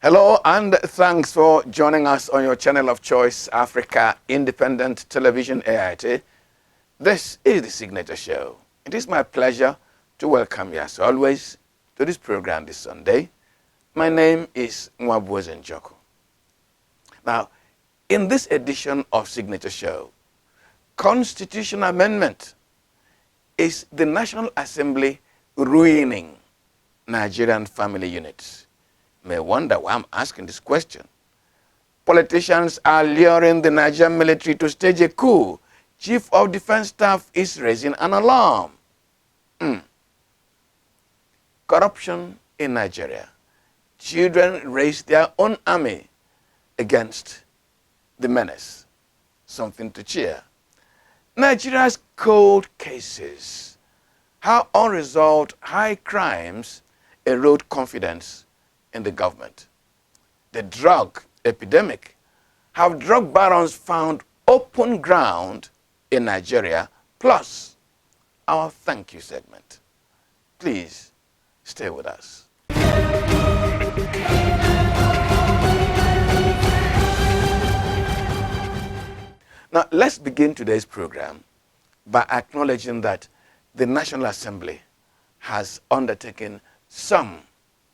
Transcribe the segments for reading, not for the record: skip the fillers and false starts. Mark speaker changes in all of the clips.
Speaker 1: Hello and thanks for joining us on your channel of choice, Africa Independent Television AIT. This is the Signature Show. It is my pleasure to welcome you as always to this program this Sunday. My name is Nwabuoze Njoku. Now, in this edition of Signature Show, Constitutional Amendment, is the National Assembly ruining Nigerian family units? You may wonder why I'm asking this question. Politicians are luring the Nigerian military to stage a coup. Chief of Defense Staff is raising an alarm. Corruption in Nigeria. Children raise their own army against the menace. Something to cheer. Nigeria's cold cases. How unresolved high crimes erode confidence in the government. The drug epidemic. Have drug barons found open ground in Nigeria? Plus, our thank you segment. Please stay with us. Now, let's begin today's program by acknowledging that the National Assembly has undertaken some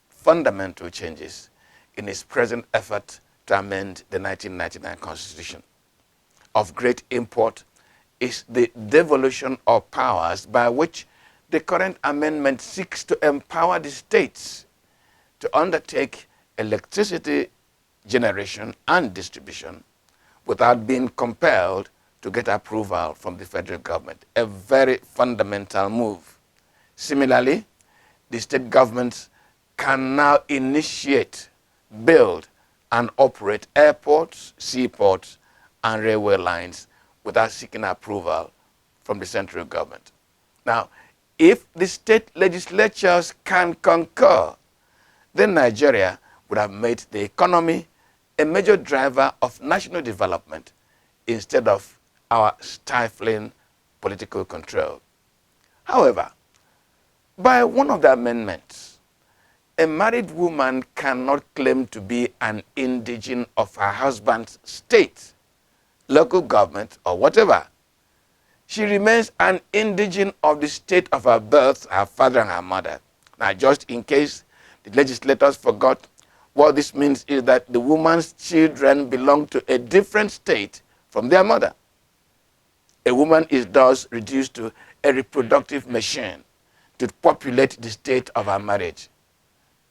Speaker 1: fundamental changes in its present effort to amend the 1999 Constitution. Of great import is the devolution of powers by which the current amendment seeks to empower the states to undertake electricity generation and distribution without being compelled to get approval from the federal government. A very fundamental move. Similarly, the state governments can now initiate, build, and operate airports, seaports, and railway lines without seeking approval from the central government. Now, if the state legislatures can concur, then Nigeria would have made the economy a major driver of national development instead of our stifling political control. However, by one of the amendments, a married woman cannot claim to be an indigene of her husband's state, local government, or whatever. She remains an indigene of the state of her birth, her father and her mother. Now, just in case the legislators forgot, what this means is that the woman's children belong to a different state from their mother. A woman is thus reduced to a reproductive machine to populate the state of her marriage.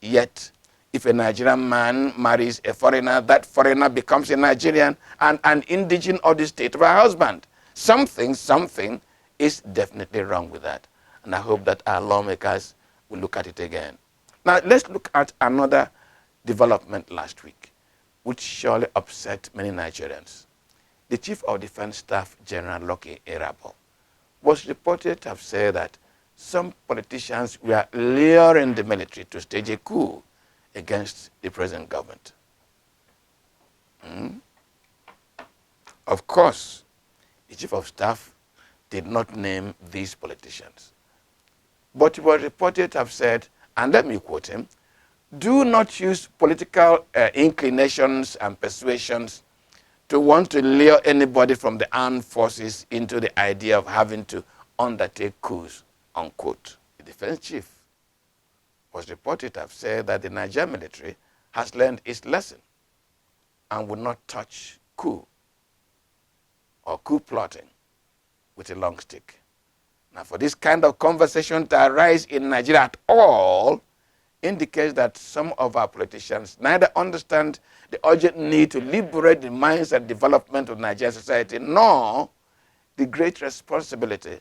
Speaker 1: Yet, if a Nigerian man marries a foreigner, that foreigner becomes a Nigerian and an indigene of the state of her husband. Something is definitely wrong with that. And I hope that our lawmakers will look at it again. Now, let's look at another development last week, which surely upset many Nigerians. The Chief of Defense Staff, General Lucky Irabor, was reported to have said that some politicians were luring the military to stage a coup against the present government. Of course, the Chief of Staff did not name these politicians. But he was reported to have said, and let me quote him, "Do not use political inclinations and persuasions to want to lure anybody from the armed forces into the idea of having to undertake coups," unquote. The defense chief was reported to have said that the Nigerian military has learned its lesson and would not touch coup or coup plotting with a long stick. Now, for this kind of conversation to arise in Nigeria at all indicates that some of our politicians neither understand the urgent need to liberate the minds and development of Nigerian society, nor the great responsibility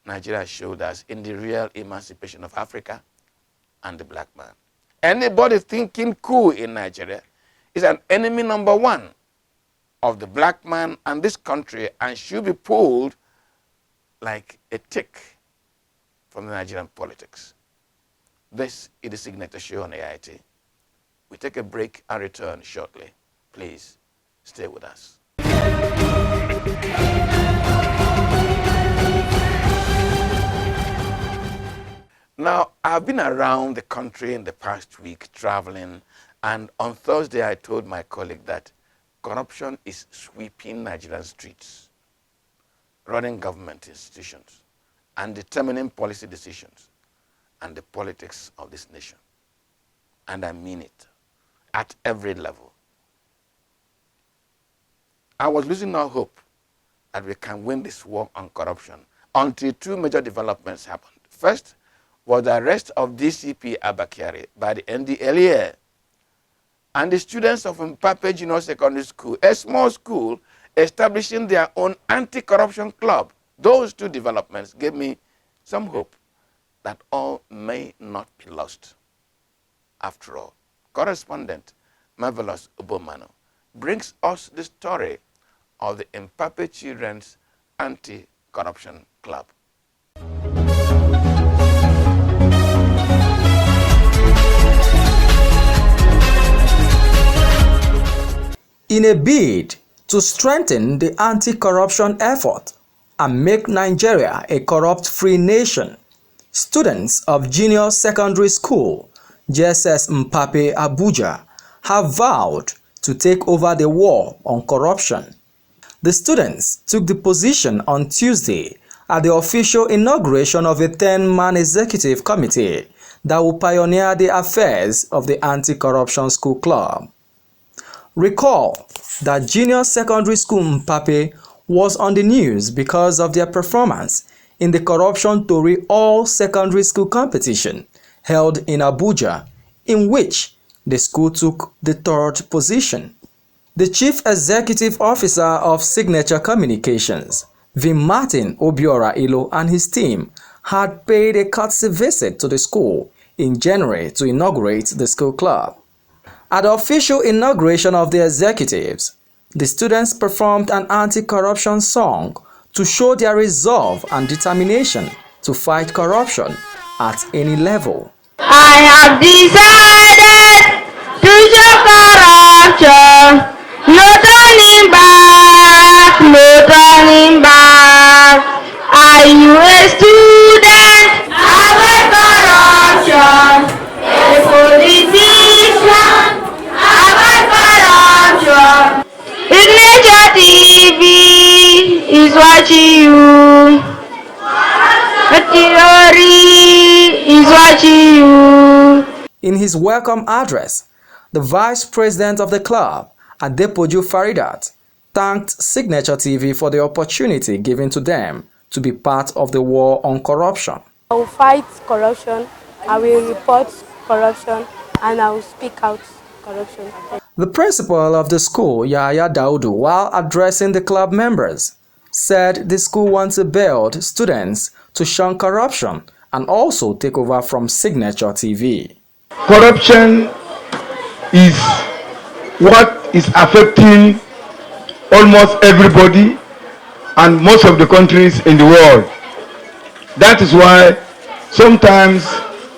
Speaker 1: Nigeria showed us in the real emancipation of Africa and the black man. Anybody thinking coup in Nigeria is an enemy number one of the black man and this country and should be pulled like a tick from the Nigerian politics. This is the Signature Show on AIT. We take a break and return shortly. Please stay with us. Now, I've been around the country in the past week traveling And on Thursday, I told my colleague that corruption is sweeping Nigerian streets, running government institutions, and determining policy decisions and the politics of this nation. And I mean it, at every level. I was losing no hope that we can win this war on corruption until two major developments happened. First was the arrest of DCP Akiri by the NDLEA and the students of Mpape Junior Secondary School, a small school establishing their own anti-corruption club. Those two developments gave me some hope that all may not be lost. After all, correspondent Marvelous Ubomano brings us the story of the Mpape Children's Anti-Corruption Club.
Speaker 2: In a bid to strengthen the anti-corruption effort and make Nigeria a corrupt-free nation, students of Junior Secondary School, JSS Mpape Abuja, have vowed to take over the war on corruption. The students took the position on Tuesday at the official inauguration of a 10-man executive committee that will pioneer the affairs of the Anti-Corruption School Club. Recall that Junior Secondary School Mpape was on the news because of their performance in the Corruption Tori All Secondary School competition held in Abuja, in which the school took the third position. The Chief Executive Officer of Signature Communications, V. Martin Obiora Ilo, and his team had paid a courtesy visit to the school in January to inaugurate the school club. At the official inauguration of the executives, the students performed an anti-corruption song to show their resolve and determination to fight corruption at any level.
Speaker 3: I have decided to show corruption, no turning back, no turning back. Are you a student? Avoid corruption. A politician? Avoid corruption. Signature TV is watching you. Akiri is watching you.
Speaker 2: In his welcome address, the vice president of the club, Adepoju Faridat, thanked Signature TV for the opportunity given to them to be part of the war on corruption.
Speaker 4: I will fight corruption, I will report corruption, and I will speak out corruption.
Speaker 2: The principal of the school, Yahya Daudu, while addressing the club members, said the school wants to build students to shun corruption and also take over from Signature TV.
Speaker 5: Corruption is what is affecting almost everybody and most of the countries in the world. That is why sometimes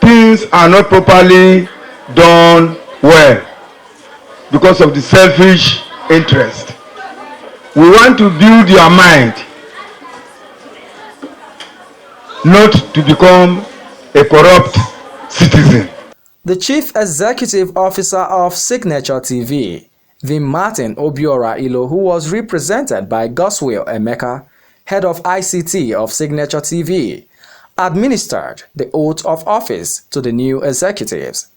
Speaker 5: things are not properly done well because of the selfish interest. We want to build your mind not to become a corrupt citizen.
Speaker 2: The Chief Executive Officer of Signature TV, V. Martin Obiora Ilo, who was represented by Goswill Emeka, head of ICT of Signature TV, administered the oath of office to the new executives.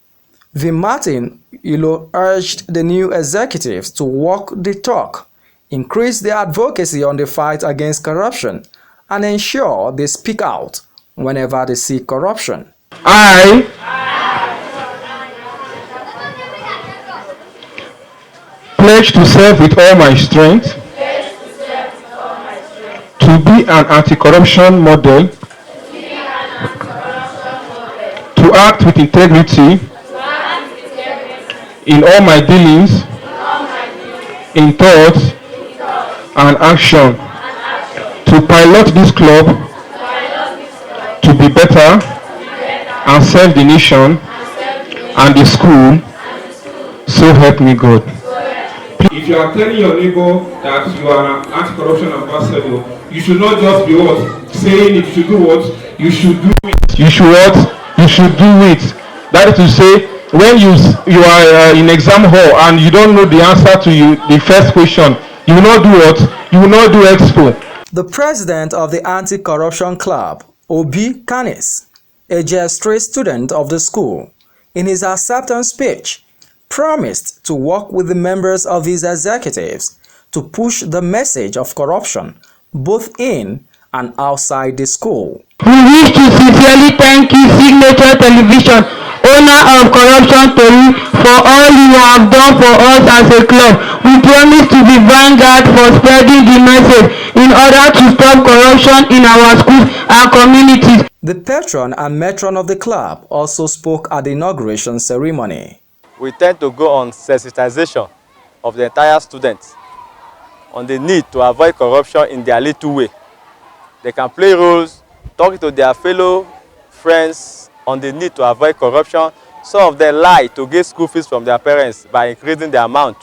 Speaker 2: V. Martin Ilo urged the new executives to walk the talk, increase their advocacy on the fight against corruption, and ensure they speak out whenever they see corruption.
Speaker 5: I pledge to serve with all my strength, to be an anti-corruption model, to act with integrity in all my dealings, in thoughts and action, to pilot this club to be better and serve the nation and the school, so help me God.
Speaker 6: If you are telling your neighbor that you are an anti-corruption ambassador, you should not just be what? Saying it, you should do what? You should do it.
Speaker 5: You should what? You should do it. That is to say, when you are in exam hall and you don't know the answer to the first question, you will not do what? You will not do expo.
Speaker 2: The president of the Anti-Corruption Club, Obi Kanis, a JS3 student of the school, in his acceptance speech, promised to work with the members of his executives to push the message of corruption both in and outside the school.
Speaker 3: We wish to sincerely thank you, Signature Television, owner of Corruption Tori, for all you have done for us as a club. We promise to be vanguard for spreading the message in order to stop corruption in our schools and communities.
Speaker 2: The patron and matron of the club also spoke at the inauguration ceremony.
Speaker 7: We tend to go on sensitization of the entire students on the need to avoid corruption in their little way. They can play roles, talk to their fellow friends on the need to avoid corruption. Some of them lie to get school fees from their parents by increasing the amount.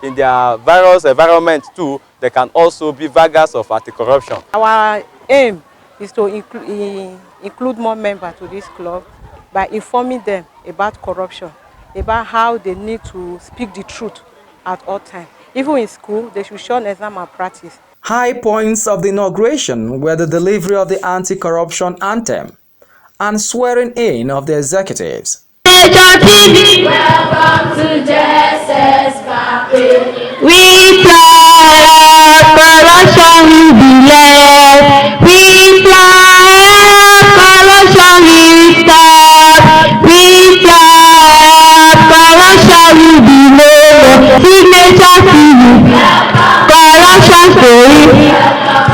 Speaker 7: In their various environments too, they can also be vanguards of anti-corruption.
Speaker 8: Our aim is to include more members to this club by informing them about corruption, about how they need to speak the truth at all times. Even in school, they should show exam malpractice.
Speaker 2: High points of the inauguration were the delivery of the anti-corruption anthem and swearing in of the executives.
Speaker 3: Welcome to JSS Cafe. We fly corruption will be led. We fly corruption will stop. We fly corruption will be low. Signature TV, corruption story.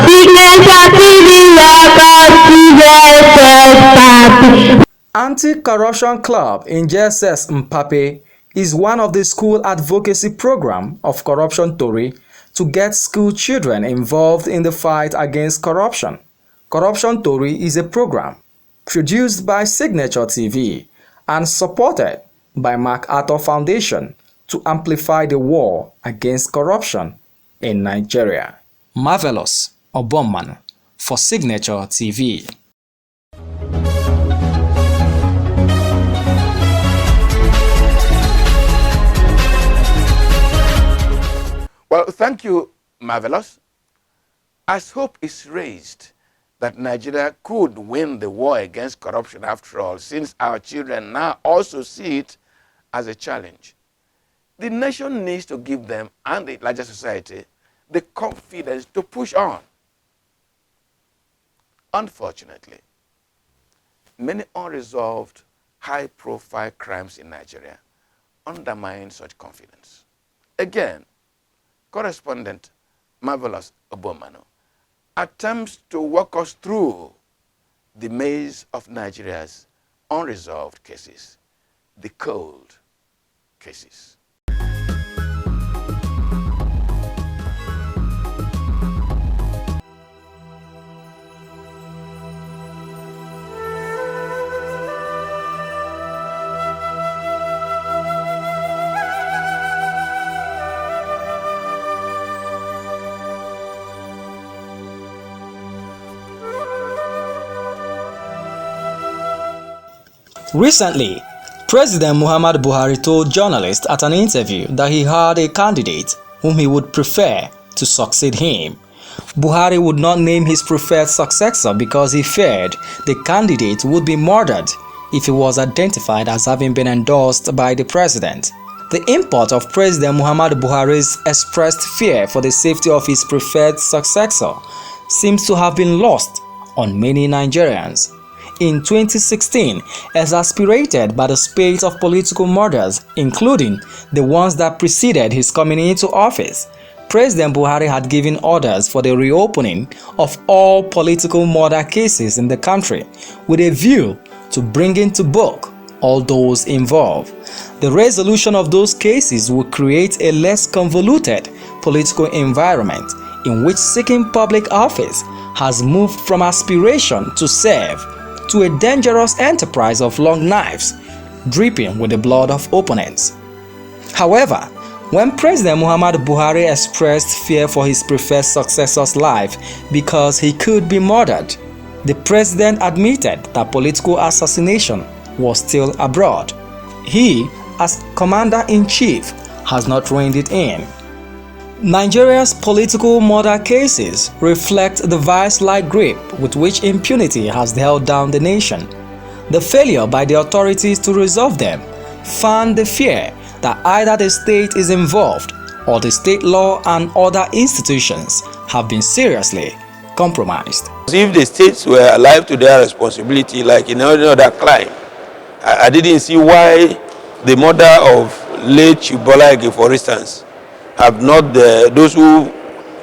Speaker 3: Signature TV, welcome to JSS Cafe.
Speaker 2: Anti-Corruption Club in JSS Mpape is one of the school advocacy program of Corruption Tori to get school children involved in the fight against corruption. Corruption Tori is a program produced by Signature TV and supported by MacArthur Foundation to amplify the war against corruption in Nigeria. Marvelous Obomman for Signature TV.
Speaker 1: Well, thank you, Marvelous. As hope is raised that Nigeria could win the war against corruption after all, since our children now also see it as a challenge, the nation needs to give them and the larger society the confidence to push on. Unfortunately, many unresolved, high-profile crimes in Nigeria undermine such confidence. Again, correspondent Marvelous Obomano attempts to walk us through the maze of Nigeria's unresolved cases, the cold cases.
Speaker 2: Recently, President Muhammadu Buhari told journalists at an interview that he had a candidate whom he would prefer to succeed him. Buhari would not name his preferred successor because he feared the candidate would be murdered if he was identified as having been endorsed by the president. The import of President Muhammadu Buhari's expressed fear for the safety of his preferred successor seems to have been lost on many Nigerians. In 2016, exasperated by the spate of political murders, including the ones that preceded his coming into office, President Buhari had given orders for the reopening of all political murder cases in the country, with a view to bringing to book all those involved. The resolution of those cases would create a less convoluted political environment in which seeking public office has moved from aspiration to serve to a dangerous enterprise of long knives, dripping with the blood of opponents. However, when President Muhammadu Buhari expressed fear for his preferred successor's life because he could be murdered, the president admitted that political assassination was still abroad. He, as Commander-in-Chief, has not reined it in. Nigeria's political murder cases reflect the vice-like grip with which impunity has held down the nation. The failure by the authorities to resolve them fan the fear that either the state is involved or the state law and other institutions have been seriously compromised.
Speaker 9: If the states were alive to their responsibility, like in any other crime, I didn't see why the murder of late Buhari, for instance, have not those who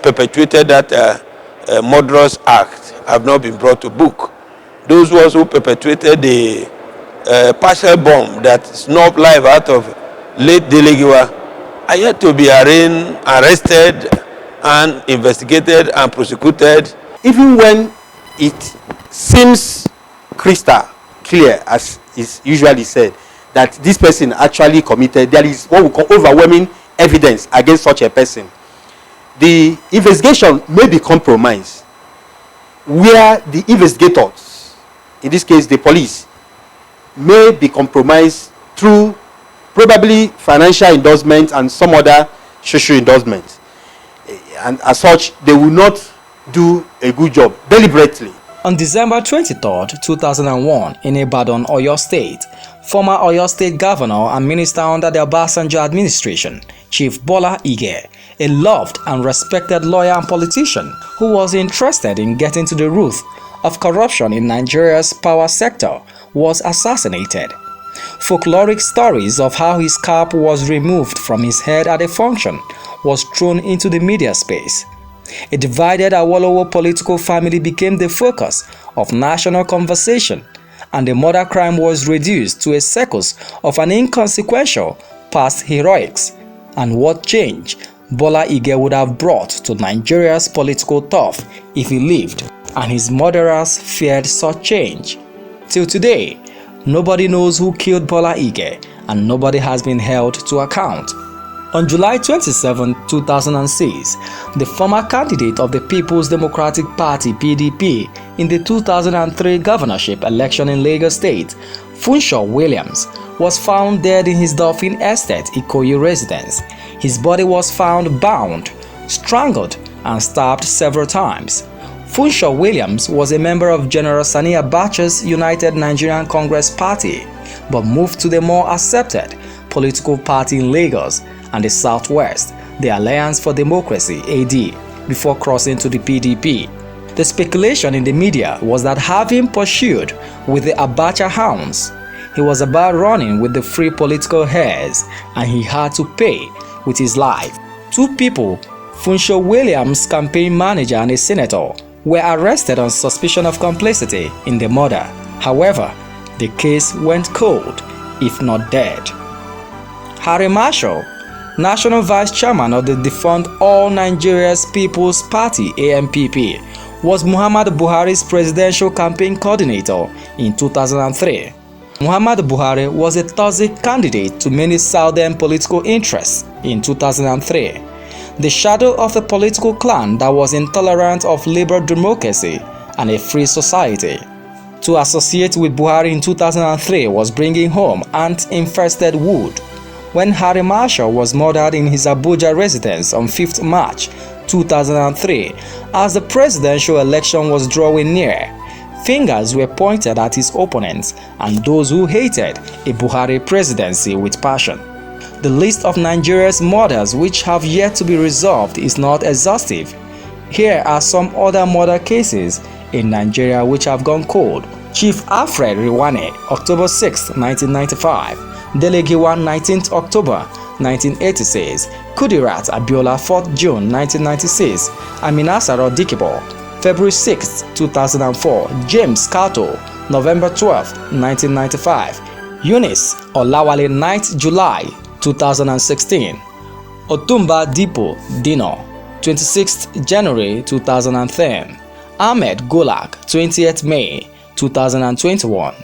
Speaker 9: perpetrated that murderous act have not been brought to book. Those who also perpetrated the partial bomb that snuffed life out of late Delegiwa are yet to be arrested and investigated and prosecuted.
Speaker 10: Even when it seems crystal clear, as is usually said, that this person actually committed, there is what we call overwhelming evidence against such a person. The investigation may be compromised where the investigators, in this case the police, may be compromised through probably financial endorsements and some other social endorsements. And as such, they will not do a good job deliberately.
Speaker 2: On December 23, 2001, in Ibadan, Oyo State, former Oyo State Governor and Minister under the Obasanjo administration, Chief Bola Ige, a loved and respected lawyer and politician who was interested in getting to the root of corruption in Nigeria's power sector, was assassinated. Folkloric stories of how his cap was removed from his head at a function was thrown into the media space. A divided Awolowo political family became the focus of national conversation, and the murder crime was reduced to a circus of an inconsequential past heroics. And what change Bola Ige would have brought to Nigeria's political turf if he lived, and his murderers feared such change. Till today, nobody knows who killed Bola Ige, and nobody has been held to account. On July 27, 2006, the former candidate of the People's Democratic Party (PDP) in the 2003 governorship election in Lagos State, Funsho Williams, was found dead in his Dolphin Estate, Ikoyi residence. His body was found bound, strangled, and stabbed several times. Funsho Williams was a member of General Sani Abacha's United Nigerian Congress Party, but moved to the more accepted political party in Lagos and the Southwest, the Alliance for Democracy (AD), before crossing to the PDP. The speculation in the media was that, having pursued with the Abacha hounds, he was about running with the free political heirs, and he had to pay with his life. Two people, Funsho Williams' campaign manager and a senator, were arrested on suspicion of complicity in the murder. However, the case went cold, if not dead. Harry Marshall, National Vice Chairman of the defunct All Nigeria's People's Party (ANPP), was Muhammad Buhari's presidential campaign coordinator in 2003. Muhammad Buhari was a toxic candidate to many southern political interests in 2003, the shadow of a political clan that was intolerant of liberal democracy and a free society. To associate with Buhari in 2003 was bringing home ant-infested wood. When Harry Marshall was murdered in his Abuja residence on 5th March 2003, as the presidential election was drawing near, fingers were pointed at his opponents and those who hated a Buhari presidency with passion. The list of Nigeria's murders which have yet to be resolved is not exhaustive. Here are some other murder cases in Nigeria which have gone cold. Chief Alfred Riwane, October 6, 1995. Delegiwa, 19th October 1986. Kudirat Abiola, 4th June 1996. Aminasaro Dikibo, February 6, 2004. James Kato, November 12, 1995. Eunice Olawale, 9th July 2016. Otumba Dipo Dino, 26th January 2010. Ahmed Golak, 20th May 2021.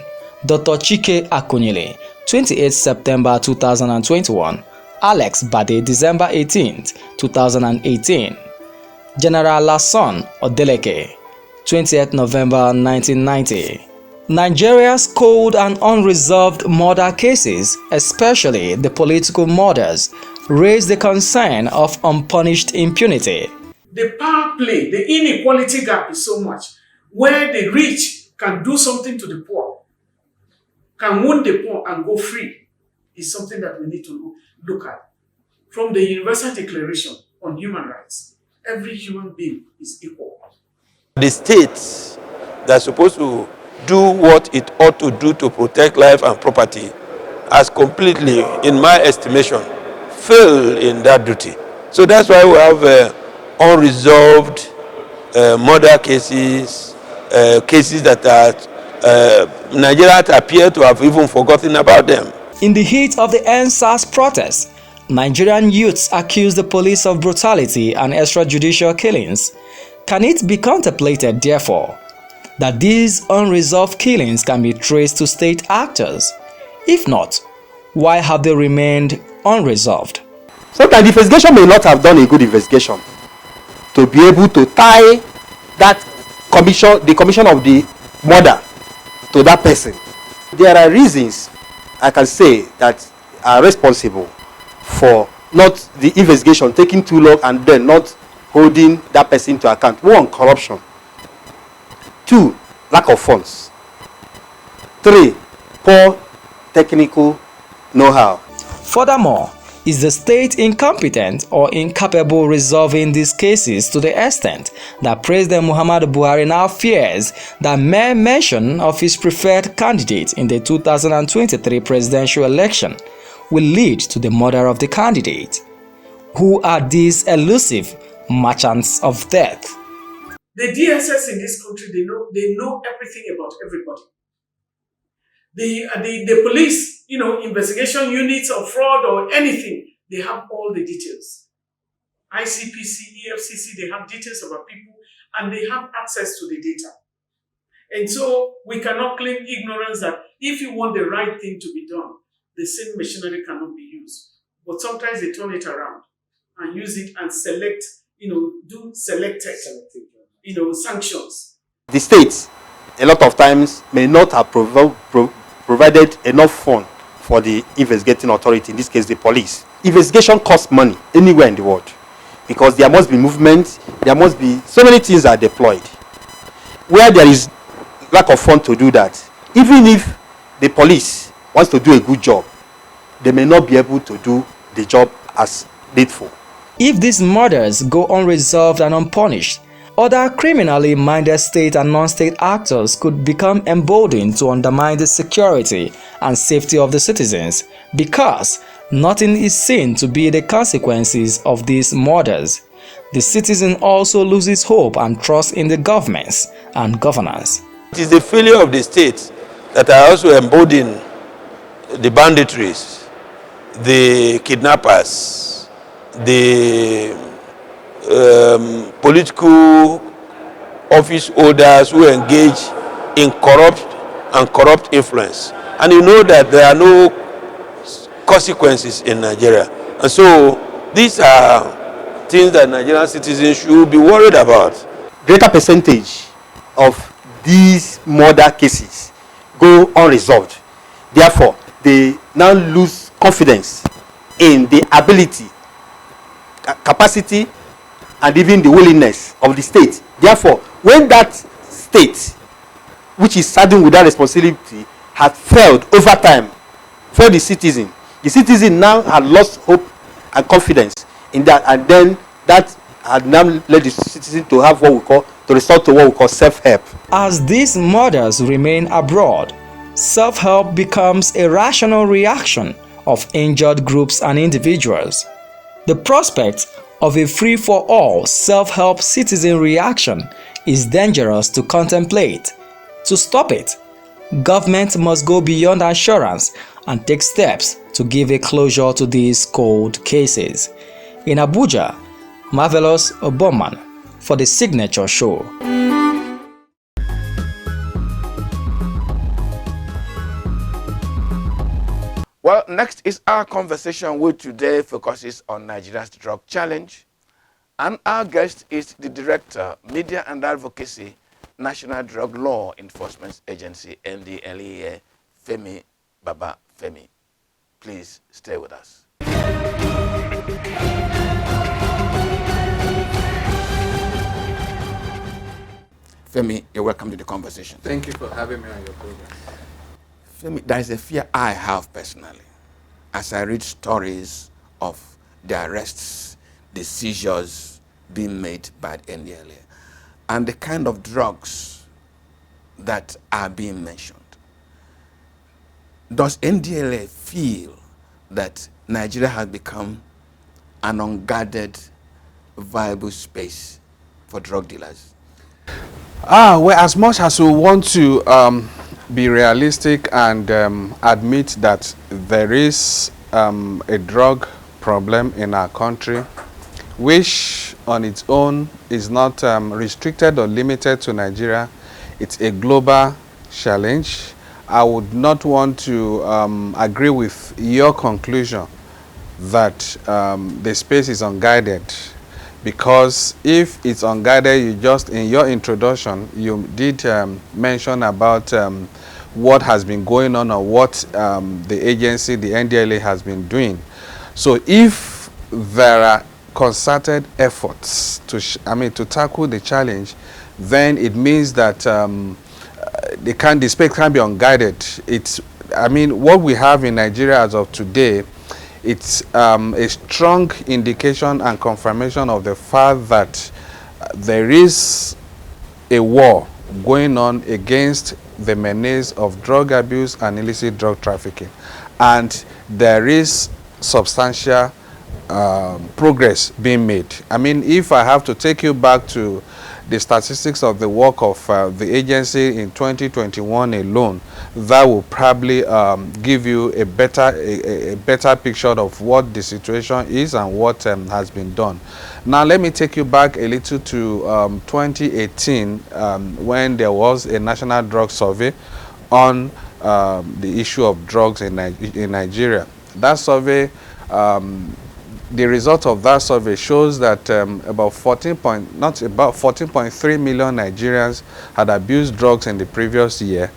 Speaker 2: Dr. Chike Akunyele, 28th September 2021. Alex Bade, December 18th 2018. General Lason Odeleke, 20th November 1990. Nigeria's cold and unresolved murder cases, especially the political murders, raise the concern of unpunished impunity.
Speaker 11: The power play, the inequality gap is so much, where the rich can do something to the poor, can wound the poor and go free, is something that we need to look at. From the Universal Declaration on Human Rights, every human being is equal.
Speaker 9: The states that are supposed to do what it ought to do to protect life and property has completely, in my estimation, failed in that duty. So that's why we have unresolved murder cases, cases that Nigerians appear to have even forgotten about them.
Speaker 2: In the heat of the NSAS protests, Nigerian youths accuse the police of brutality and extrajudicial killings. Can it be contemplated, therefore, that these unresolved killings can be traced to state actors? If not, why have they remained unresolved?
Speaker 10: Sometimes the investigation may not have done a good investigation to be able to tie that commission, the commission of the murder, to that person. There are reasons I can say that are responsible for not the investigation taking too long and then not holding that person to account. One, corruption. Two, lack of funds. Three, poor technical know-how.
Speaker 2: Furthermore, is the state incompetent or incapable resolving these cases to the extent that President Muhammadu Buhari now fears that mere mention of his preferred candidate in the 2023 presidential election will lead to the murder of the candidate? Who are these elusive merchants of death?
Speaker 11: The DSS in this country, they know everything about everybody. The police, investigation units of fraud or anything, they have all the details. ICPC, EFCC, they have details about people and they have access to the data. And so we cannot claim ignorance that if you want the right thing to be done, the same machinery cannot be used. But sometimes they turn it around and use it and select, do selected, sanctions.
Speaker 10: The states, a lot of times, may not have provided enough fund for the investigating authority, in this case the police. Investigation costs money anywhere in the world because there must be movement, there must be so many things are deployed. Where there is lack of fund to do that, even if the police wants to do a good job, they may not be able to do the job as needful.
Speaker 2: If these murders go unresolved and unpunished, other criminally minded state and non-state actors could become emboldened to undermine the security and safety of the citizens because nothing is seen to be the consequences of these murders. The citizen also loses hope and trust in the governments and governance.
Speaker 9: It is the failure of the state that are also emboldening the banditries, the kidnappers, the political office holders who engage in corrupt influence. And you know that there are no consequences in Nigeria. And so these are things that Nigerian citizens should be worried about.
Speaker 10: Greater percentage of these murder cases go unresolved. Therefore, they now lose confidence in the ability, capacity, and even the willingness of the state. Therefore, when that state, which is saddled with that responsibility, has failed over time for the citizen now has lost hope and confidence in that, and then that had now led the citizen to have to resort to what we call self-help.
Speaker 2: As these murders remain abroad, self-help becomes a rational reaction of injured groups and individuals. The prospect of a free-for-all self-help citizen reaction is dangerous to contemplate. To stop it, government must go beyond assurance and take steps to give a closure to these cold cases. In Abuja, Marvelous Oboman for The Signature Show.
Speaker 1: Well, next is our conversation, which today focuses on Nigeria's drug challenge. And our guest is the Director, Media and Advocacy National Drug Law Enforcement Agency, NDLEA, Femi Baba Femi. Please stay with us. Femi, you're welcome to the conversation.
Speaker 12: Thank you for having me on your program.
Speaker 1: Femi, there is a fear I have personally as I read stories of the arrests, the seizures being made by the NDLA, and the kind of drugs that are being mentioned. Does NDLA feel that Nigeria has become an unguarded, viable space for drug dealers?
Speaker 12: Well, as much as we want to be realistic and admit that there is a drug problem in our country, which on its own is not restricted or limited to Nigeria, it's a global challenge. I would not want to agree with your conclusion that the space is unguided, because if it's unguided, you just, in your introduction, you did mention about what has been going on or what the agency, the NDLA, has been doing. So if there are concerted efforts to, to tackle the challenge, then it means that the space can't be unguided. It's, what we have in Nigeria as of today, it's a strong indication and confirmation of the fact that there is a war going on against the menace of drug abuse and illicit drug trafficking. And there is substantial progress being made. If I have to take you back to the statistics of the work of the agency in 2021 alone, that will probably give you a better picture of what the situation is and what has been done. Now, let me take you back a little to 2018, when there was a national drug survey on the issue of drugs in Nigeria. That survey, the result of that survey shows that about 14.3 million Nigerians had abused drugs in the previous year,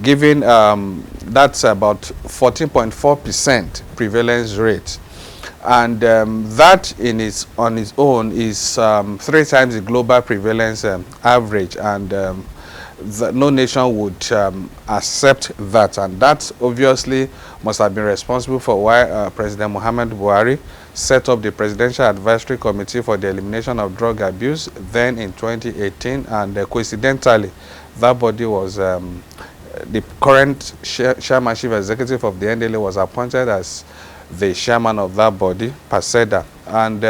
Speaker 12: giving that's about 14.4% prevalence rate. And that on its own is 3 times the global prevalence average, and no nation would accept that. And that obviously must have been responsible for why President Muhammad Buhari set up the Presidential Advisory Committee for the Elimination of Drug Abuse then in 2018, and coincidentally, that body was, the current chairman, chief executive of the NDLA was appointed as the chairman of that body, Paseda, and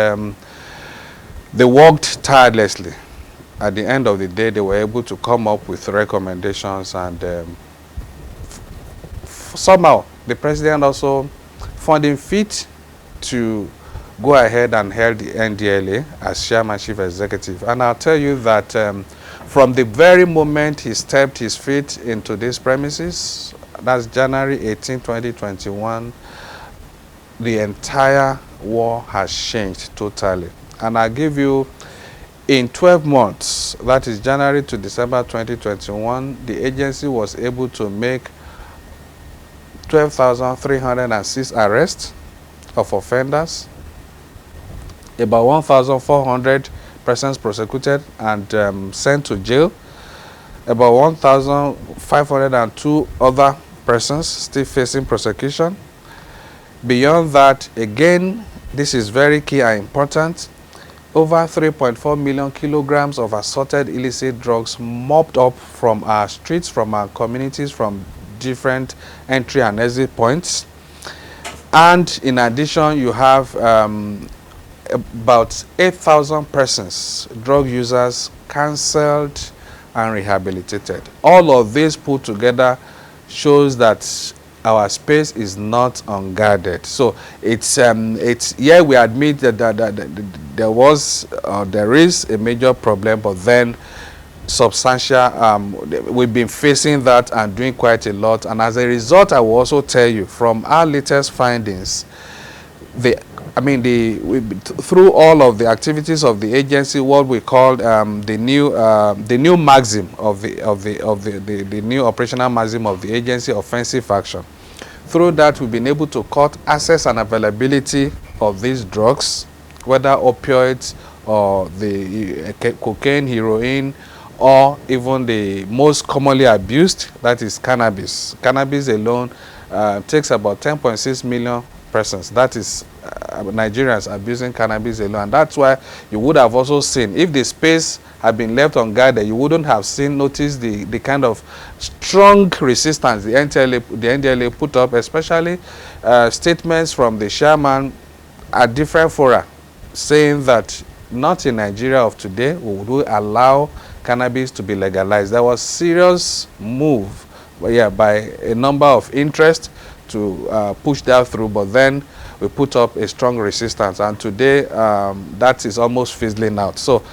Speaker 12: they worked tirelessly. At the end of the day, they were able to come up with recommendations, and somehow the president also found him fit to go ahead and hail the NDLA as chairman, chief executive. And I'll tell you that from the very moment he stepped his feet into these premises, that's January 18, 2021, the entire war has changed totally. And I'll give you, in 12 months, that is January to December 2021, the agency was able to make 12,306 arrests of offenders, about 1,400 persons prosecuted and sent to jail, about 1,502 other persons still facing prosecution. Beyond that, again, this is very key and important, over 3.4 million kilograms of assorted illicit drugs mopped up from our streets, from our communities, from different entry and exit points. And in addition, you have about 8,000 persons, drug users, cancelled and rehabilitated. All of this put together shows that our space is not unguarded. So it's yeah, we admit that, there is a major problem, but then substantial, we've been facing that and doing quite a lot. And as a result, I will also tell you from our latest findings, the through all of the activities of the agency, what we call the new maxim of the new operational maxim of the agency, offensive action. Through that, we've been able to cut access and availability of these drugs, whether opioids or the cocaine, heroin, or even the most commonly abused, that is cannabis. Cannabis alone takes about 10.6 million persons. That is Nigerians abusing cannabis alone. And that's why you would have also seen, if the space had been left unguarded, you wouldn't have noticed the kind of strong resistance the NDLA put up, especially statements from the chairman at different fora saying that not in Nigeria of today would we allow cannabis to be legalized. There was serious move by a number of interests to push that through, but then we put up a strong resistance, and today that is almost fizzling out. So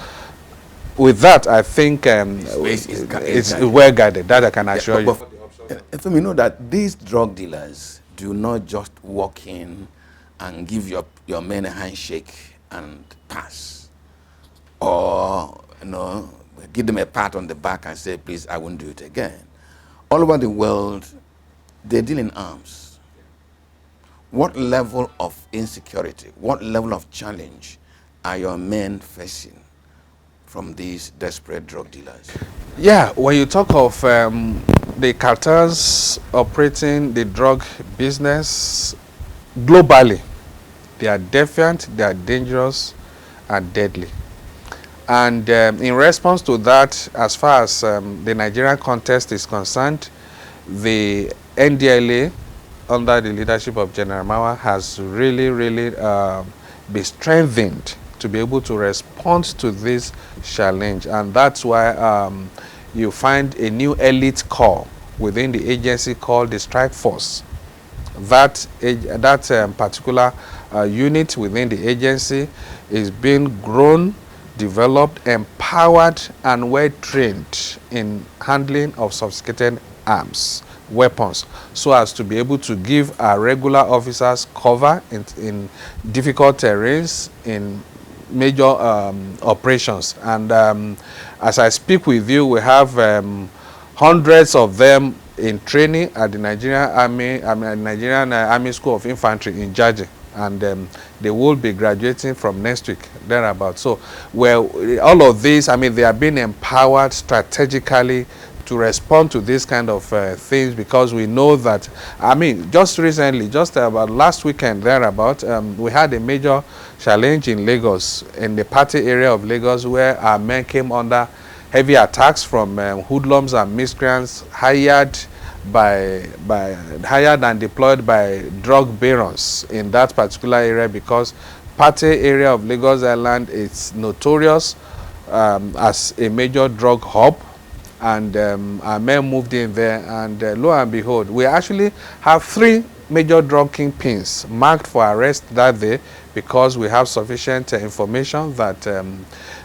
Speaker 12: with that, I think it's well guided. That I can assure you.
Speaker 1: If we know that these drug dealers do not just walk in and give your men a handshake and pass, or give them a pat on the back and say, please, I won't do it again. All over the world, they deal in arms. What level of insecurity, what level of challenge are your men facing from these desperate drug dealers?
Speaker 12: Yeah, when you talk of the cartels operating the drug business globally, they are defiant, they are dangerous, and deadly. And in response to that, as far as the Nigerian context is concerned, the NDLA, under the leadership of General Mawa, has really been strengthened to be able to respond to this challenge. And that's why you find a new elite corps within the agency called the Strike Force. That particular unit within the agency is being grown, developed, empowered, and well trained in handling of sophisticated arms, weapons, so as to be able to give our regular officers cover in difficult terrains, in major operations. And as I speak with you, we have hundreds of them in training at the Nigerian Army School of Infantry in Jaji, and they will be graduating from next week, thereabout. So, all of these, they are being empowered strategically to respond to this kind of things, because we know that, just recently, just about last weekend, thereabout, we had a major challenge in Lagos, in the party area of Lagos, where our men came under heavy attacks from hoodlums and miscreants hired and deployed by drug barons in that particular area, because party area of Lagos Island is notorious as a major drug hub. And our men moved in there, and lo and behold, we actually have 3 major drug kingpins marked for arrest that day, because we have sufficient information that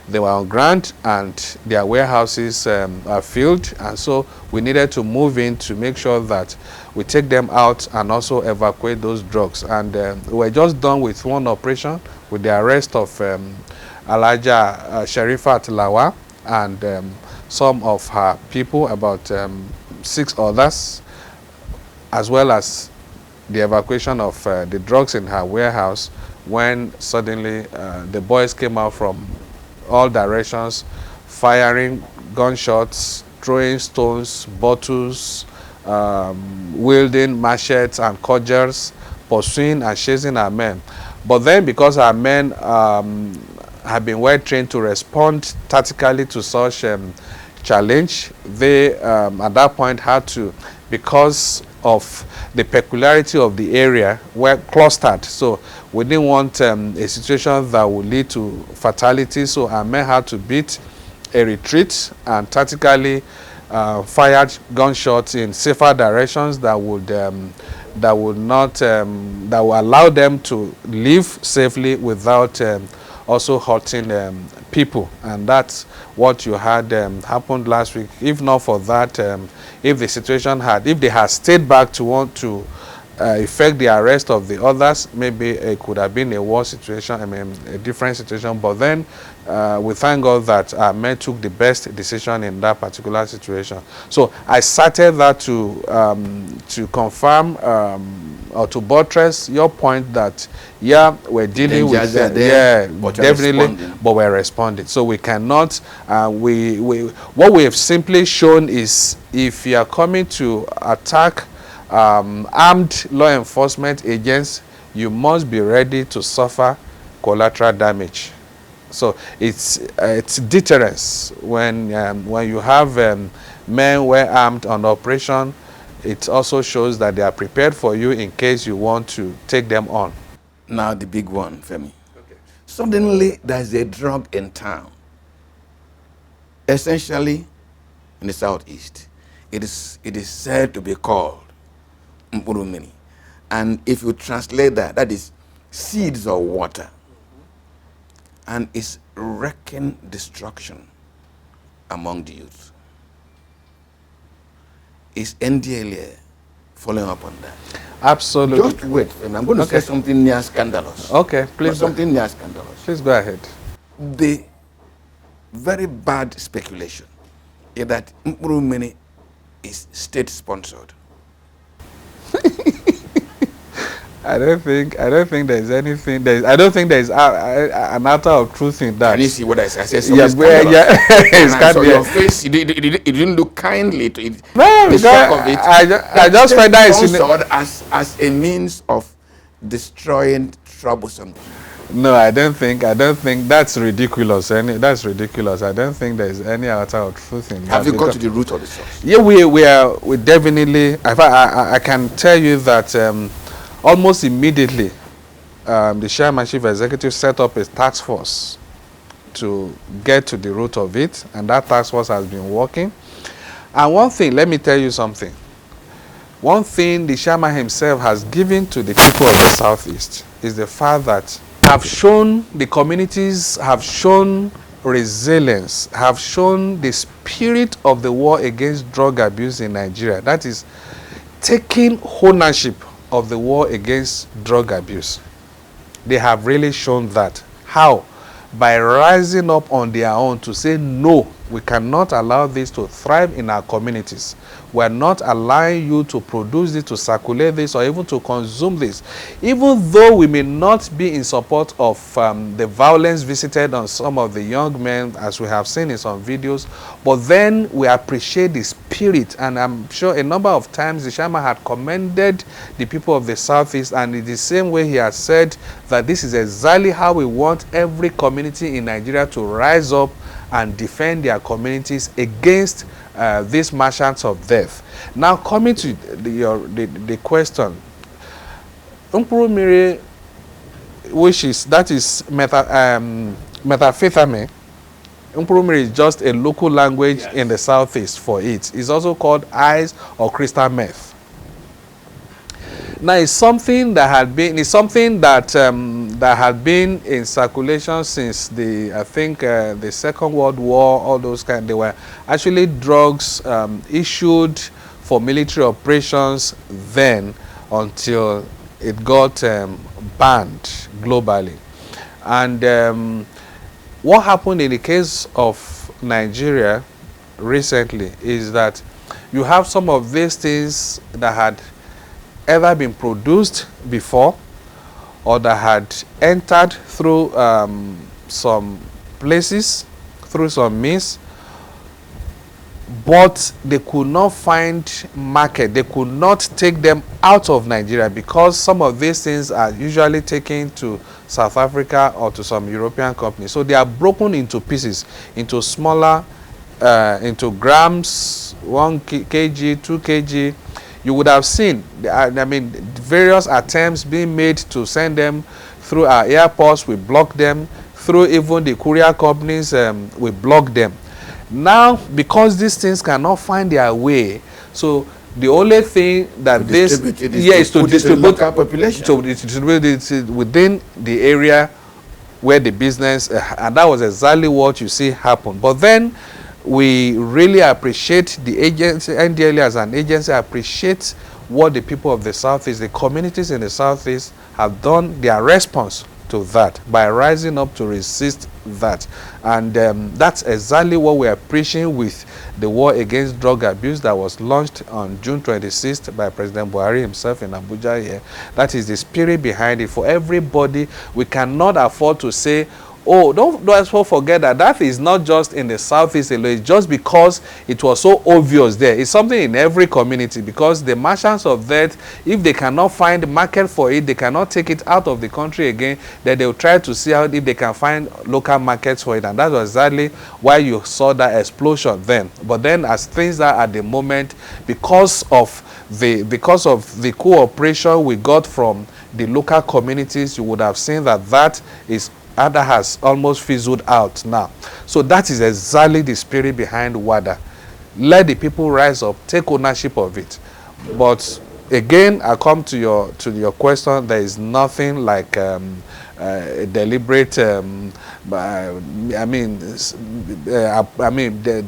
Speaker 12: they were on ground and their warehouses are filled, and so we needed to move in to make sure that we take them out and also evacuate those drugs. And we were just done with one operation with the arrest of Alaja Sherifat Lawa and some of her people, about 6 others, as well as the evacuation of the drugs in her warehouse, when suddenly the boys came out from all directions, firing gunshots, throwing stones, bottles, wielding machetes and cudgels, pursuing and chasing our men. But then, because our men have been well trained to respond tactically to such challenge, they at that point had to, because of the peculiarity of the area, were clustered. So we didn't want a situation that would lead to fatality, so our men had to beat a retreat and tactically fired gunshots in safer directions that would allow them to live safely without also hurting people. And that's what you had happened last week. If not for that, if they had stayed back to want to effect the arrest of the others. Maybe it could have been a war situation, I mean, a different situation. But then we thank God that our men took the best decision in that particular situation. So I cited that to confirm or to buttress your point that, yeah, we're dealing with definitely, but we're responding. So we cannot, what we have simply shown is, if you are coming to attack armed law enforcement agents, you must be ready to suffer collateral damage. So it's deterrence. When you have men were armed on operation, it also shows that they are prepared for you in case you want to take them on.
Speaker 1: Now the big one, Femi. Okay. Suddenly there's a drug in town, essentially in the southeast. It is said to be called Mburumini. And if you translate that, that is seeds of water. And it's wrecking destruction among the youth. Is NDLA following up on that?
Speaker 12: Absolutely.
Speaker 1: Just wait, and I'm going to say something near scandalous.
Speaker 12: Okay, please.
Speaker 1: Something near scandalous.
Speaker 12: Please go ahead.
Speaker 1: The very bad speculation is that Mburumini is state-sponsored.
Speaker 12: I don't think there's anything. I don't think there's an outer of truth in that.
Speaker 1: Can you see what I said?
Speaker 12: Yes, yeah.
Speaker 1: So your face, you didn't look kindly to it.
Speaker 12: No,
Speaker 1: the shock of it.
Speaker 12: I just find that
Speaker 1: it's as a means of destroying troublesome.
Speaker 12: No, I don't think that's ridiculous. That's ridiculous. I don't think there's any outer of truth in that.
Speaker 1: Have you got to the root of the source?
Speaker 12: Yeah, we definitely. In fact, I can tell you that. Almost immediately, the chairman chief executive set up a task force to get to the root of it, and that task force has been working. And one thing, let me tell you something. One thing the chairman himself has given to the people of the Southeast is the fact that the communities have shown resilience, have shown the spirit of the war against drug abuse in Nigeria. That is taking ownership of the war against drug abuse. They have really shown that. How? By rising up on their own to say, no, we cannot allow this to thrive in our communities. We are not allowing you to produce this, to circulate this, or even to consume this. Even though we may not be in support of the violence visited on some of the young men, as we have seen in some videos, but then we appreciate the spirit. And I'm sure a number of times the chairman had commended the people of the Southeast, and in the same way he has said that this is exactly how we want every community in Nigeria to rise up and defend their communities against these merchants of death. Now, coming to the question, Mburumini, that is methamphetamine. Mburumini is just a local language in the Southeast for it. It's also called ice or crystal meth. Now, it's something that had been that had been in circulation since the Second World War. All those kind, they were actually drugs issued for military operations then, until it got banned globally. And what happened in the case of Nigeria recently is that you have some of these things that had either been produced before or that had entered through some places, through some means, but they could not find market. They could not take them out of Nigeria because some of these things are usually taken to South Africa or to some European companies. So they are broken into pieces, into smaller, into grams, 1 kg, 2 kg. You would have seen, various attempts being made to send them through our airports. We block them. Through even the courier companies, we block them. Now, because these things cannot find their way, so the only thing that is to distribute population, to distribute it within the area where the business, and that was exactly what you see happen. But then, we really appreciate the agency, NDLA as an agency, appreciate what the people of the Southeast, the communities in the Southeast have done, their response to that by rising up to resist that. And that's exactly what we are preaching with the war against drug abuse that was launched on June 26th by President Buhari himself in Abuja here. That is the spirit behind it. For everybody, we cannot afford to say, oh, don't also forget that that is not just in the Southeast alone. It's just because it was so obvious there. It's something in every community, because the merchants of that, if they cannot find market for it, they cannot take it out of the country again, then they'll try to see how if they can find local markets for it. And that was exactly why you saw that explosion then. But then as things are at the moment, because of the cooperation we got from the local communities, you would have seen that that has almost fizzled out now. So that is exactly the spirit behind WADA. Let the people rise up, take ownership of it. But again, I come to your question. There is nothing like a deliberate,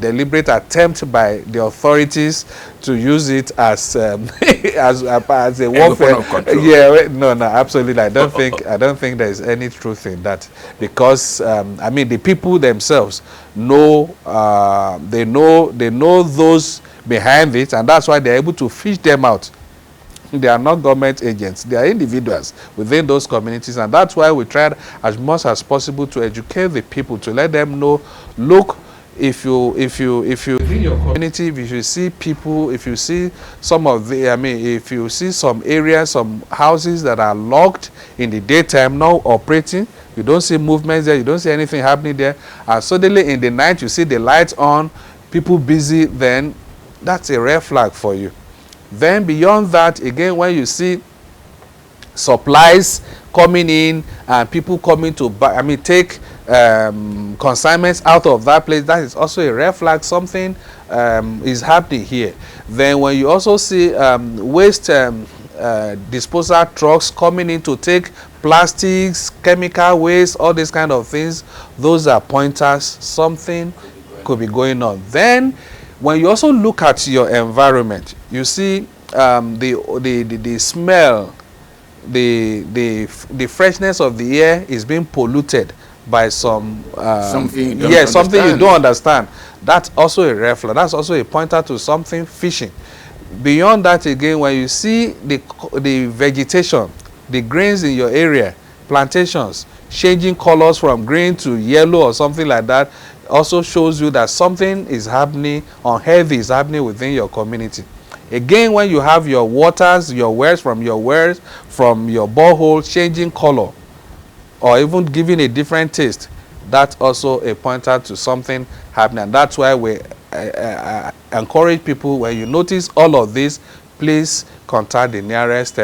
Speaker 12: deliberate attempt by the authorities to use it as as a warfare. Yeah, no, absolutely. I don't think there is any truth in that, because the people themselves know, they know those behind it, and that's why they're able to fish them out. They are not government agents. They are individuals within those communities, and that's why we tried as much as possible to educate the people, to let them know, look, if you within your community, if you see people, if you see some of the, if you see some areas, some houses that are locked in the daytime, not operating, you don't see movements there, you don't see anything happening there, and suddenly in the night you see the lights on, people busy, then that's a red flag for you. Then beyond that, again, when you see supplies coming in and people coming to buy, take consignments out of that place, that is also a red flag. Something is happening here. Then when you also see waste disposal trucks coming in to take plastics, chemical waste, all these kind of things, those are pointers. Something could be going on. Then when you also look at your environment, you see the smell, the freshness of the air is being polluted by something you don't understand. That's also a red flag. That's also a pointer to something fishing. Beyond that, again, when you see the vegetation, the grains in your area, plantations changing colors from green to yellow or something like that, also shows you that something is happening, unhealthy is happening within your community. Again, when you have your waters, your wells from your borehole changing color or even giving a different taste, that's also a pointer to something happening. And that's why we encourage people, when you notice all of this, please contact the nearest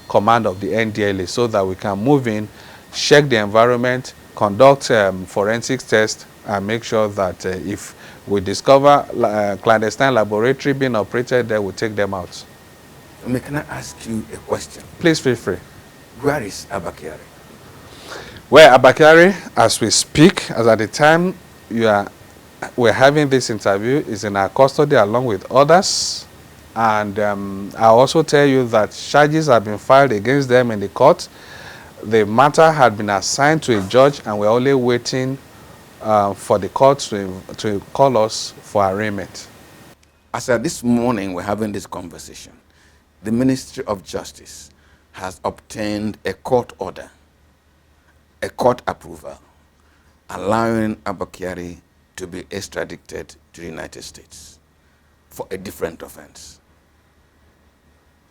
Speaker 12: command of the NDLA so that we can move in, check the environment, conduct forensic tests, and make sure that if we discover clandestine laboratory being operated there, we'll take them out.
Speaker 1: Can I ask you a question?
Speaker 12: Please feel free.
Speaker 1: Where is Abakari?
Speaker 12: Well, Abakari, as we speak, as at the time we're having this interview, is in our custody along with others. And I'll also tell you that charges have been filed against them in the court. The matter had been assigned to a judge, and we're only waiting for the court to call us for arraignment.
Speaker 1: As of this morning, we're having this conversation. The Ministry of Justice has obtained a court order, a court approval, allowing Abakari to be extradited to the United States for a different offense.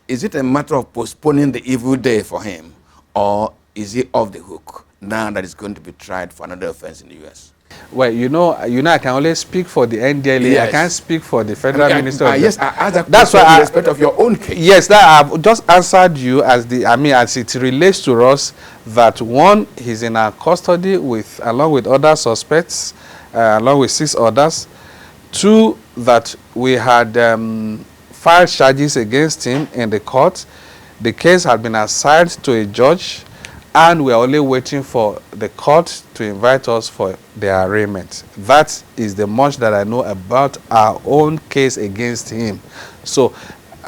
Speaker 1: Is it a matter of postponing the evil day for him, or is he off the hook now that he's going to be tried for another offense in the U.S.?
Speaker 12: Well, you know, I can only speak for the NDLA. Yes. I can't speak for the Federal Minister.
Speaker 1: Yes, I asked that that's why in respect of your own case.
Speaker 12: Yes, that I've just answered you as as it relates to us. That one, he's in our custody along with other suspects, along with 6 others. 2, that we had filed charges against him in the court. The case had been assigned to a judge, and we're only waiting for the court to invite us for the arraignment. That is the much that I know about our own case against him. So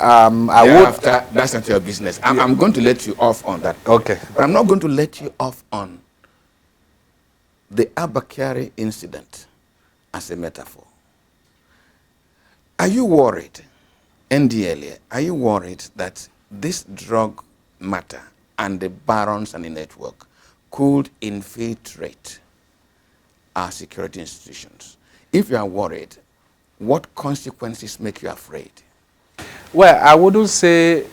Speaker 1: Thereafter, that's not your business. I'm going to let you off on that.
Speaker 12: Okay.
Speaker 1: But I'm not going to let you off on the Akiri incident as a metaphor. Are you worried, NDLA, are you worried that this drug matter and the barons and the network could infiltrate our security institutions? If you are worried, what consequences make you afraid?
Speaker 12: Well, I wouldn't say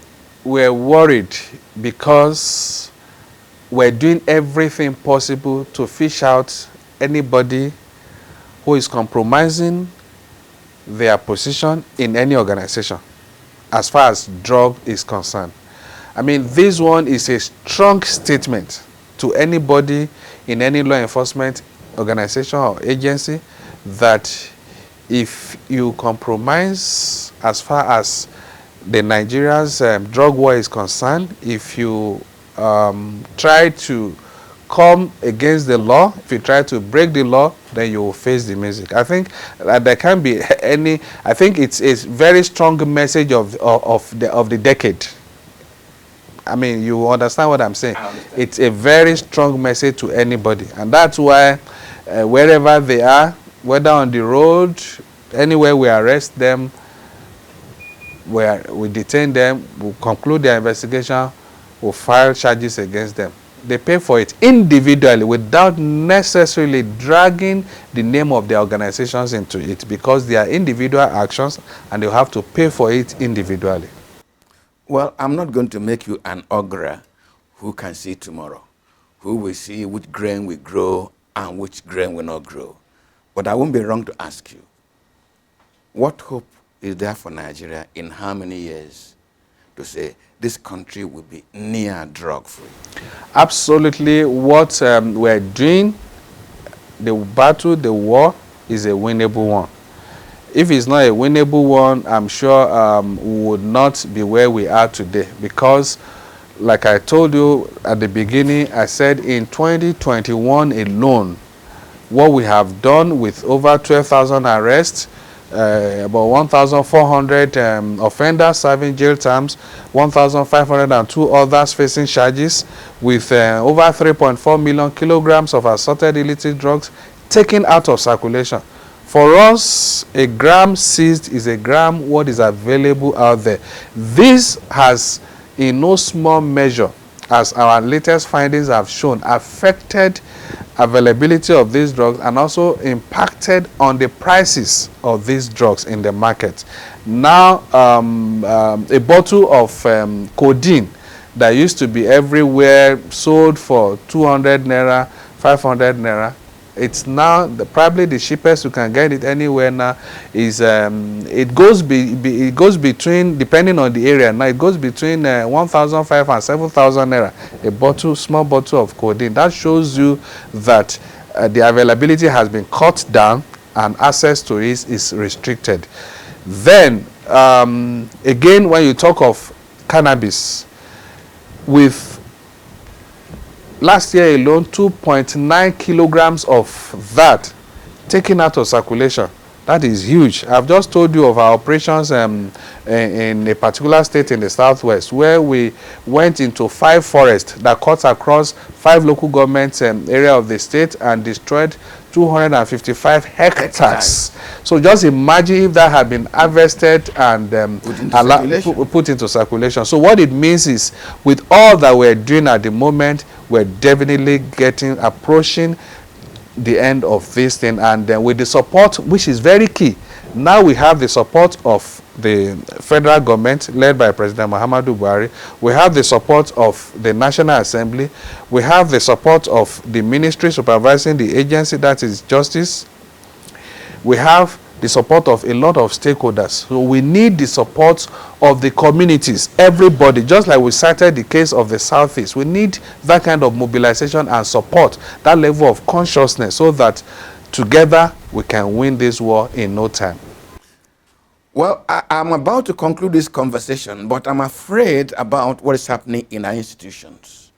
Speaker 12: we're worried because we're doing everything possible to fish out anybody who is compromising their position in any organization as far as drug is concerned. I mean, this one is a strong statement to anybody in any law enforcement organization or agency that if you compromise as far as the Nigeria's drug war is concerned, if you try to come against the law, if you try to break the law, then you will face the music. I think that there can be any, I think it's a very strong message of the decade. I mean, you understand what I'm saying? It's a very strong message to anybody. And that's why wherever they are, whether on the road, anywhere we arrest them, we detain them, we conclude their investigation, we file charges against them. They pay for it individually without necessarily dragging the name of their organizations into it, because they are individual actions and they have to pay for it individually.
Speaker 1: Well, I'm not going to make you an ogre who can see tomorrow, who will see which grain will grow and which grain will not grow. But I won't be wrong to ask you, what hope is there for Nigeria in how many years to say this country will be near drug-free?
Speaker 12: Absolutely. What we're doing, the battle, the war, is a winnable one. If it's not a winnable one, I'm sure we would not be where we are today, because like I told you at the beginning, I said in 2021 alone, what we have done with over 12,000 arrests, about 1,400 offenders serving jail terms, 1,502 others facing charges, with over 3.4 million kilograms of assorted illicit drugs taken out of circulation. For us, a gram seized is a gram what is available out there. This has, in no small measure, as our latest findings have shown, affected availability of these drugs and also impacted on the prices of these drugs in the market. Now, a bottle of codeine that used to be everywhere, sold for 200 naira, 500 naira, it's now probably the cheapest you can get it anywhere now is it goes between, depending on the area now, it goes between 1,500 and 7,000 naira a bottle, small bottle of codeine. That shows you that the availability has been cut down and access to it is restricted. Then again, when you talk of cannabis, with last year alone, 2.9 kilograms of that taken out of circulation. That is huge. I've just told you of our operations in a particular state in the southwest, where we went into 5 forests that cut across 5 local governments area of the state and destroyed 255 hectares. So just imagine if that had been harvested and put into circulation. So what it means is, with all that we're doing at the moment, we're definitely approaching the end of this thing, and then with the support, which is very key. Now we have the support of the federal government led by President Muhammadu Buhari. We have the support of the National Assembly. We have the support of the ministry supervising the agency, that is Justice. We have the support of a lot of stakeholders. So we need the support of the communities, everybody, just like we cited the case of the Southeast. We need that kind of mobilization and support, that level of consciousness, so that together we can win this war in no time.
Speaker 1: Well, I'm about to conclude this conversation, but I'm afraid about what is happening in our institutions,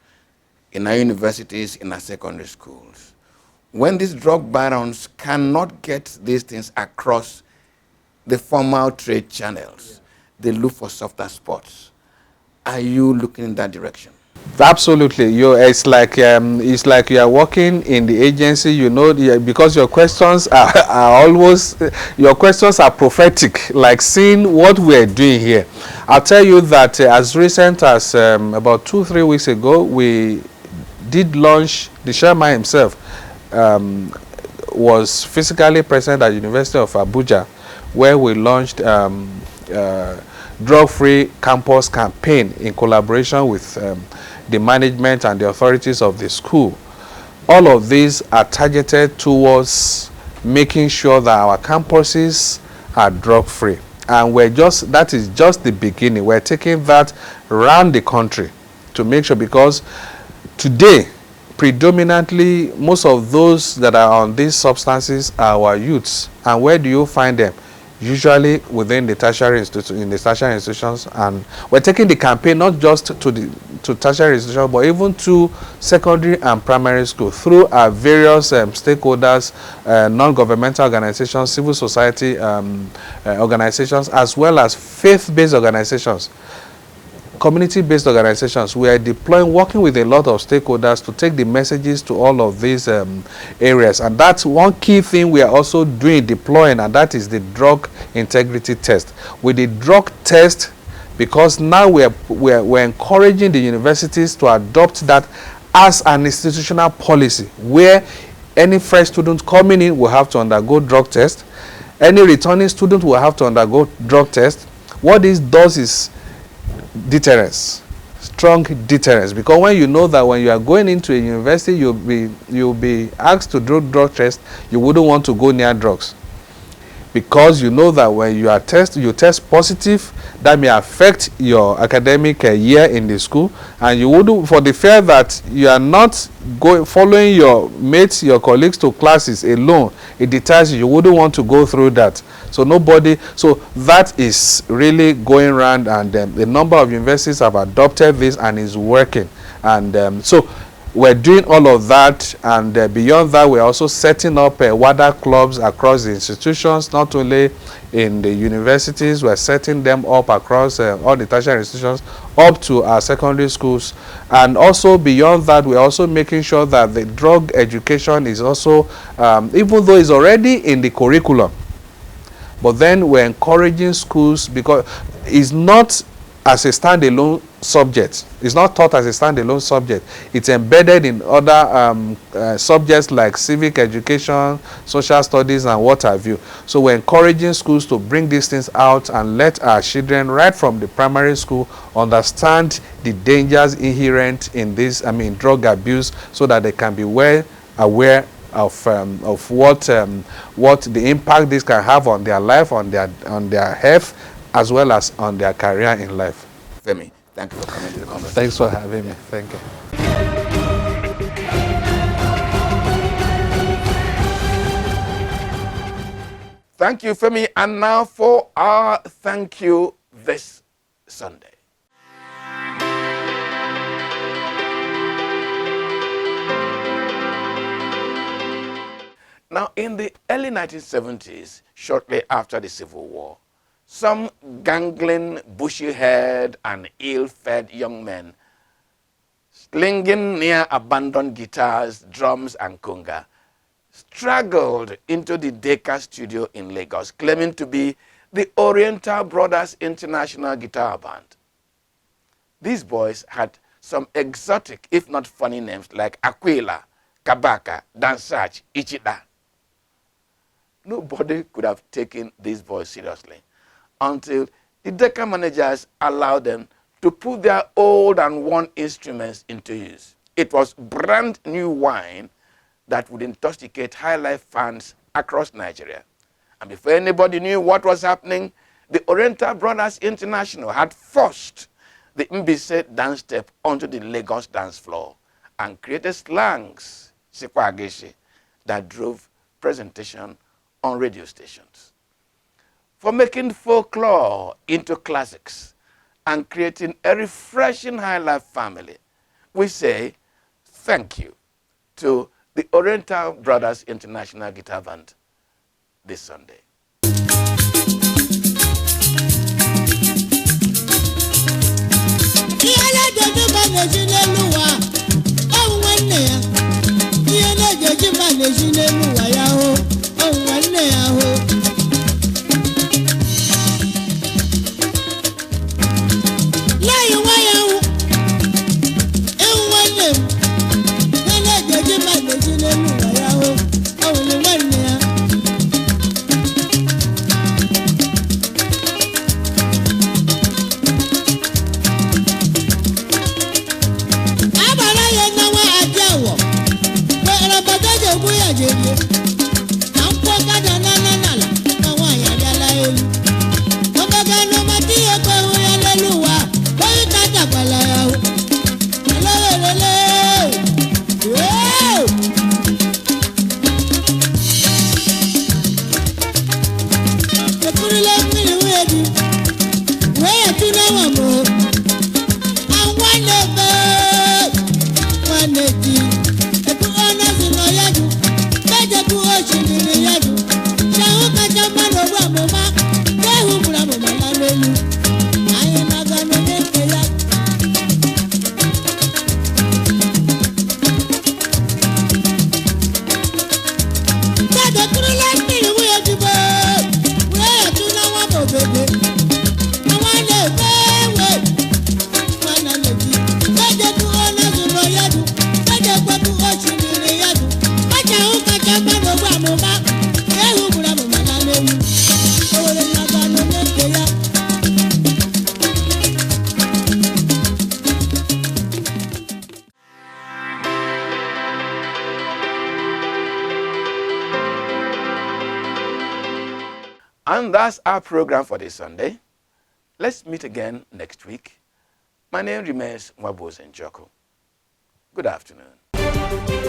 Speaker 1: in our universities, in our secondary schools. When these drug barons cannot get these things across the formal trade channels, they look for softer spots. Are you looking in that direction?
Speaker 12: Absolutely. It's like you are working in the agency. You know, because your questions are almost your questions are prophetic, like seeing what we're doing here. I'll tell you that as recent as about 2-3 weeks ago, we did launch. The chairman himself was physically present at University of Abuja, where we launched drug-free campus campaign in collaboration with the management and the authorities of the school. All of these are targeted towards making sure that our campuses are drug-free. And that is just the beginning. We're taking that around the country to make sure, because today, predominantly, most of those that are on these substances are our youths. And where do you find them? Usually within the tertiary institutions, and we're taking the campaign not just to tertiary institutions, but even to secondary and primary school through our various stakeholders, non-governmental organizations, civil society organizations, as well as faith-based organizations, community-based organizations. We are deploying, working with a lot of stakeholders to take the messages to all of these areas. And that's one key thing we are also deploying, and that is the drug integrity test. With the drug test, because now we're encouraging the universities to adopt that as an institutional policy, where any fresh student coming in will have to undergo drug test. Any returning student will have to undergo drug test. What this does is deterrence, strong deterrence, because when you know that when you are going into a university, you'll be asked to do drug test, you wouldn't want to go near drugs, because you know that when you test positive, that may affect your academic year in the school, and you wouldn't, for the fear that you are not following your mates, your colleagues to classes alone, it deters you. You wouldn't want to go through that. So that is really going around, and the number of universities have adopted this and is working. And so we're doing all of that, and beyond that, we're also setting up WADA clubs across the institutions, not only in the universities. We're setting them up across all the tertiary institutions, up to our secondary schools. And also beyond that, we're also making sure that the drug education is also, even though it's already in the curriculum, but then we're encouraging schools, because it's not as a standalone subject. It's not taught as a standalone subject. It's embedded in other subjects like civic education, social studies, and what have you. So we're encouraging schools to bring these things out and let our children, right from the primary school, understand the dangers inherent in this, drug abuse, so that they can be well aware of what the impact this can have on their life, on their health, as well as on their career in life.
Speaker 1: Femi, thank you for coming to the conversation.
Speaker 12: Thanks for having me. Thank you.
Speaker 1: Thank you, Femi. And now for our thank you this Sunday. Now, in the early 1970s, shortly after the Civil War, some gangling, bushy-haired, and ill-fed young men, slinging near abandoned guitars, drums, and conga, straggled into the Decca studio in Lagos, claiming to be the Oriental Brothers International Guitar Band. These boys had some exotic, if not funny names, like Aquila, Kabaka, Dansach, Ichida. Nobody could have taken these boys seriously until the Decca managers allowed them to put their old and worn instruments into use. It was brand new wine that would intoxicate high life fans across Nigeria. And before anybody knew what was happening, the Oriental Brothers International had forced the Mbise dance step onto the Lagos dance floor and created slangs, Sikwageshi, that drove presentation on radio stations. For making folklore into classics and creating a refreshing high life family, we say thank you to the Oriental Brothers International Guitar Band this Sunday. And that's our program for this Sunday. Let's meet again next week. My name remains Wabos Njoko. Good afternoon.